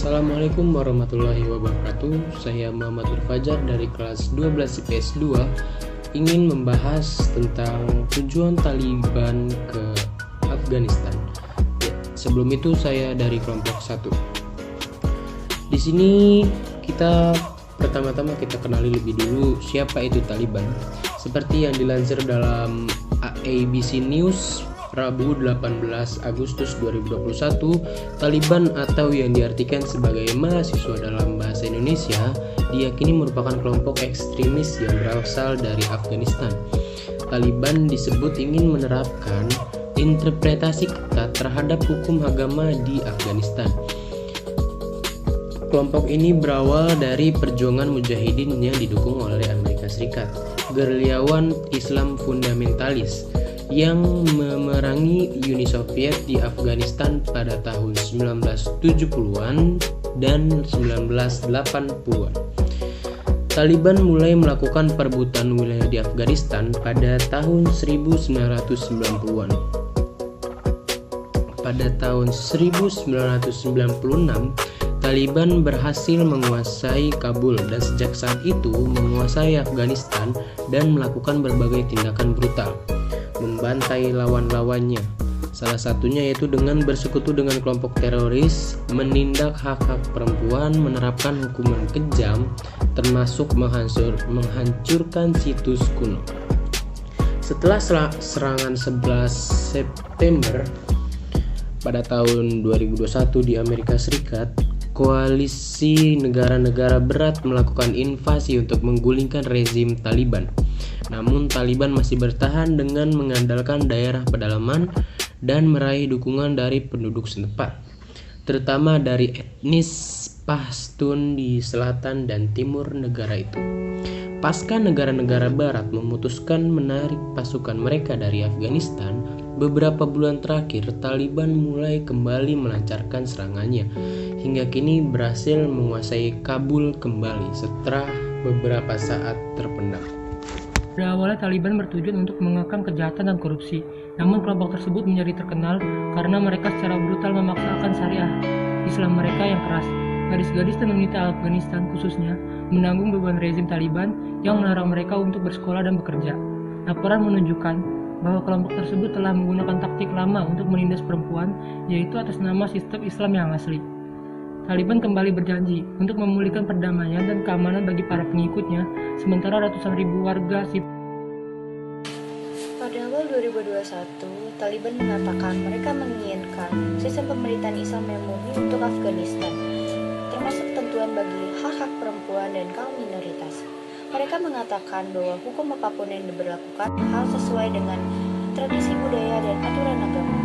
Assalamualaikum warahmatullahi wabarakatuh. Saya Muhammad Fajar dari kelas 12 IPS 2 ingin membahas tentang tujuan Taliban ke Afghanistan. Sebelum itu saya dari kelompok 1. Di sini pertama-tama kita kenali lebih dulu siapa itu Taliban. Seperti yang dilansir dalam ABC News Rabu 18 Agustus 2021, Taliban atau yang diartikan sebagai mahasiswa dalam bahasa Indonesia diyakini merupakan kelompok ekstremis yang berasal dari Afghanistan. Taliban disebut ingin menerapkan interpretasi ketat terhadap hukum agama di Afghanistan. Kelompok ini berawal dari perjuangan mujahidin yang didukung oleh Amerika Serikat, gerilyawan Islam fundamentalis yang memerangi Uni Soviet di Afghanistan pada tahun 1970-an dan 1980-an. Taliban mulai melakukan perebutan wilayah di Afghanistan pada tahun 1990-an. Pada tahun 1996, Taliban berhasil menguasai Kabul dan sejak saat itu menguasai Afghanistan dan melakukan berbagai tindakan brutal, membantai lawan-lawannya. Salah satunya yaitu dengan bersekutu dengan kelompok teroris, menindak hak-hak perempuan, menerapkan hukuman kejam, termasuk menghancurkan situs kuno. Setelah serangan 11 September pada tahun 2021 di Amerika Serikat, koalisi negara-negara berat melakukan invasi untuk menggulingkan rezim Taliban. Namun Taliban masih bertahan dengan mengandalkan daerah pedalaman dan meraih dukungan dari penduduk setempat, terutama dari etnis Pashtun di selatan dan timur negara itu. Pasca negara-negara barat memutuskan menarik pasukan mereka dari Afghanistan, beberapa bulan terakhir Taliban mulai kembali melancarkan serangannya. Hingga kini berhasil menguasai Kabul kembali setelah beberapa saat terpendam. Pada awalnya Taliban bertujuan untuk mengekang kejahatan dan korupsi, namun kelompok tersebut menjadi terkenal karena mereka secara brutal memaksakan syariah Islam mereka yang keras. Gadis-gadis dan wanita Afghanistan khususnya menanggung beban rezim Taliban yang melarang mereka untuk bersekolah dan bekerja. Laporan menunjukkan bahwa kelompok tersebut telah menggunakan taktik lama untuk menindas perempuan, yaitu atas nama sistem Islam yang asli. Taliban kembali berjanji untuk memulihkan perdamaian dan keamanan bagi para pengikutnya, sementara ratusan ribu warga sipil. Pada awal 2021, Taliban mengatakan mereka menginginkan sistem pemerintahan Islam yang murni untuk Afghanistan, termasuk ketentuan bagi hak-hak perempuan dan kaum minoritas. Mereka mengatakan bahwa hukum apapun yang diberlakukan harus sesuai dengan tradisi budaya dan aturan agama.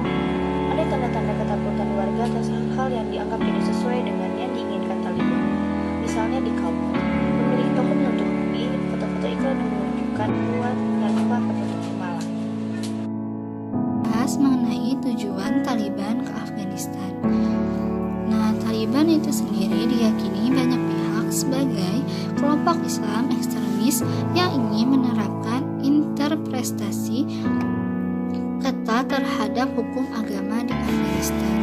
Ada tanda-tanda ketakutan warga atas hal-hal yang dianggap tidak sesuai dengan yang diinginkan Taliban. Misalnya di Kabul, pemilik toko menutupi foto-foto iklan yang menunjukkan buat tanpa penutup malam. Bahas mengenai tujuan Taliban ke Afghanistan. Taliban itu sendiri diyakini banyak pihak sebagai kelompok Islam ekstremis yang ingin menerapkan interpretasi ketat terhadap hukum agama di Afghanistan.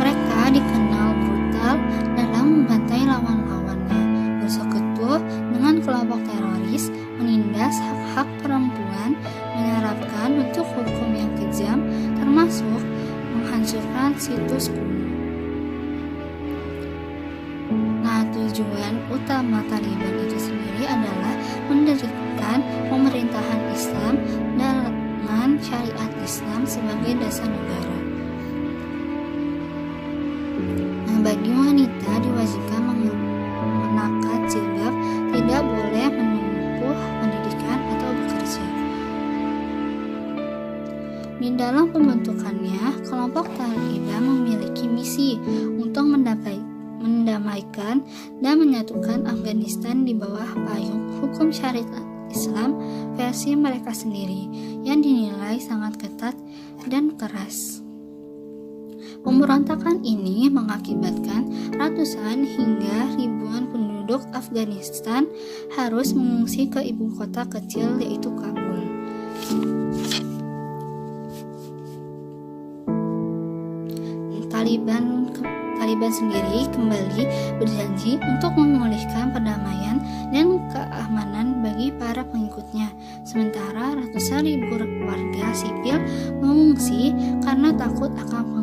Mereka dikenal brutal dalam membantai lawan-lawannya, bersekutu dengan kelompok teroris, menindas hak-hak perempuan, menerapkan bentuk hukum yang kejam, termasuk menghancurkan situs kuno. Tujuan utama Taliban itu sendiri adalah mendirikan pemerintahan Islam dengan syariat Islam sebagai dasar negara. Bagi wanita diwajibkan mengenakan jilbab, tidak boleh menempuh pendidikan atau bekerja. Di dalam pembentukannya, kelompok Taliban memiliki misi untuk mendamaikan dan menyatukan Afghanistan di bawah payung hukum syariat Islam versi mereka sendiri yang dinilai sangat ketat dan keras. Pemberontakan ini mengakibatkan ratusan hingga ribuan penduduk Afghanistan harus mengungsi ke ibu kota kecil yaitu Kabul. Taliban sendiri kembali berjanji untuk memulihkan perdamaian dan keamanan bagi para pengikutnya. Sementara ratusan ribu warga sipil mengungsi karena takut akan